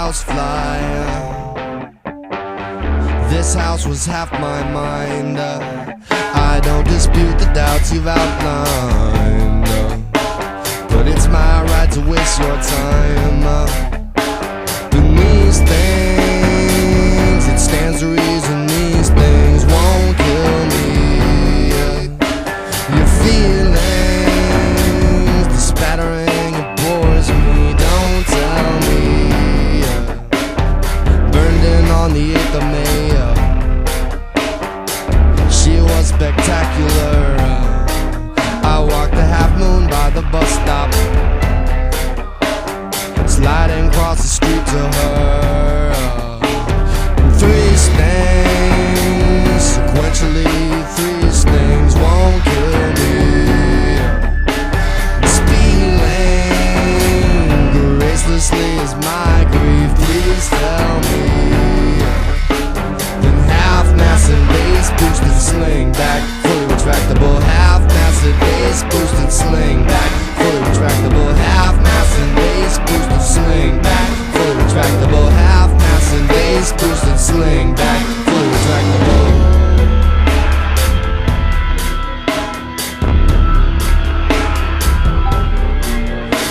housefly. This house was half my mind. I don't dispute the doubts you've outlined, but it's my right to waste your time. In these things, it stands to reason these things won't kill me. Your feelings, the spattering, it bores me. Don't tell me. Burned in on the 8th of May. She was spectacular. I walked the half moon by the bus stop, sliding across the street to her. 3 stings, sequentially 3 stings won't kill me. Spilling gracelessly is my grief, please tell me. Then half-massive bass boosted sling back, fully retractable. Half-massive bass boosted sling back, fully retractable. Half-massive bass boosted sling back, fully retractable. Half-massive bass boosted sling back, fully retractable.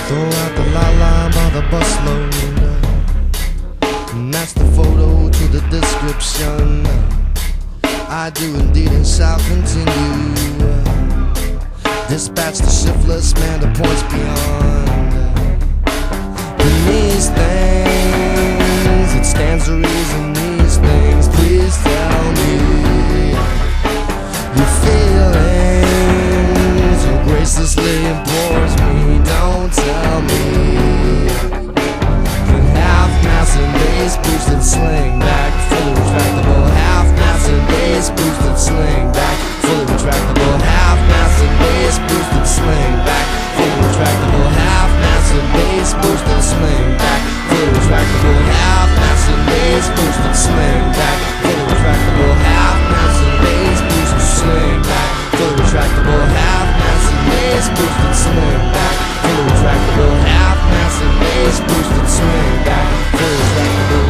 Throw out the la-la by the busload, and that's the photo to the description. I do indeed and shall continue. Dispatch the shiftless man to points beyond. In these things, it stands to reason these things. Please tell me your feelings so gracelessly implores me. Don't tell me. Then half-massive bass boosted sling back, fully retractable. Half-massive bass boosted sling back, fully retractable. Half-massive bass boosted sling back, fully retractable. Half-massive bass boosted sling back, fully retractable. Half-massive bass boosted sling back, fully retractable. Half-massive bass boosted sling back, fully retractable. Half-massive bass boosted sling back, fully retractable. Half-massive bass boosted sling back, fully retractable.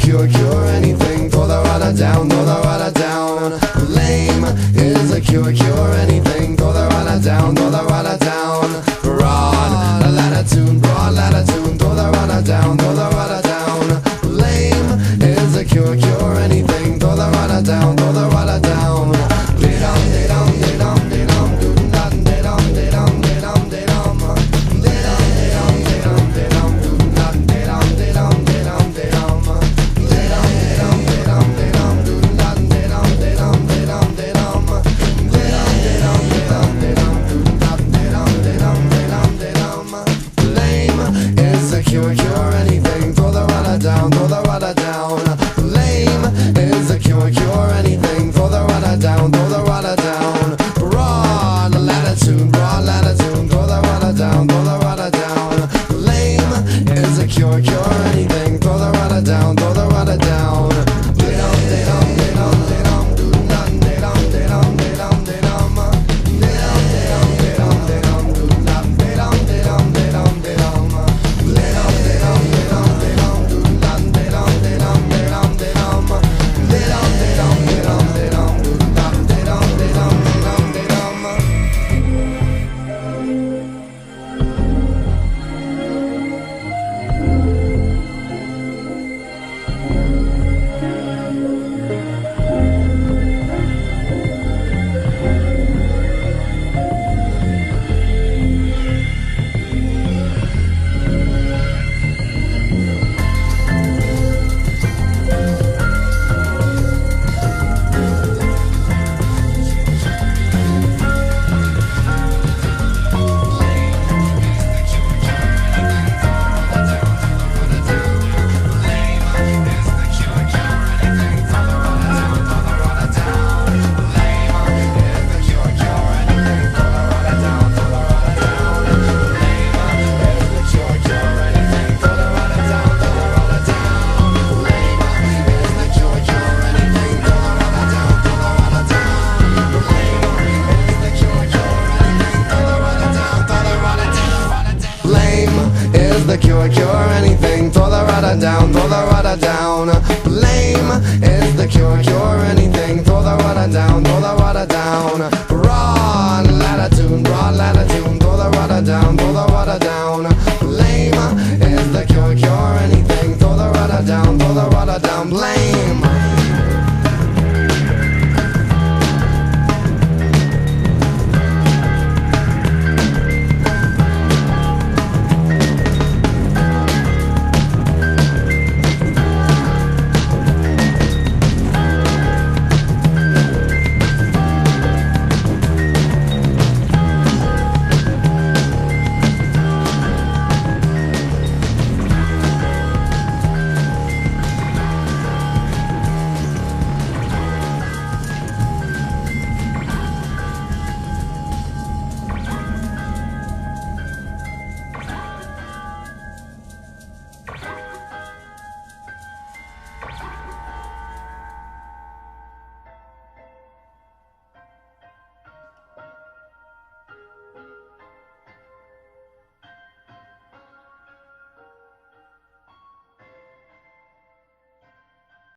Cure anything, throw the rudder down, throw the rudder down. Lame is a cure anything, throw the rudder down, throw the rudder down. Broad latitude, throw the rudder down, throw the rudder down. Lame is a cure anything, throw the rudder down, throw the rudder down. Dee-dum, dee-dum, dee-dum, dee-dum, doo-dum, dee-dum, dee-dum, dee-dum, dee-dum. Dee-dum, dee-dum, dee-dum, dee-dum, doo-dum, dee-dum, dee-dum, dee-dum, dee-dum. Cure anything, throw shut down,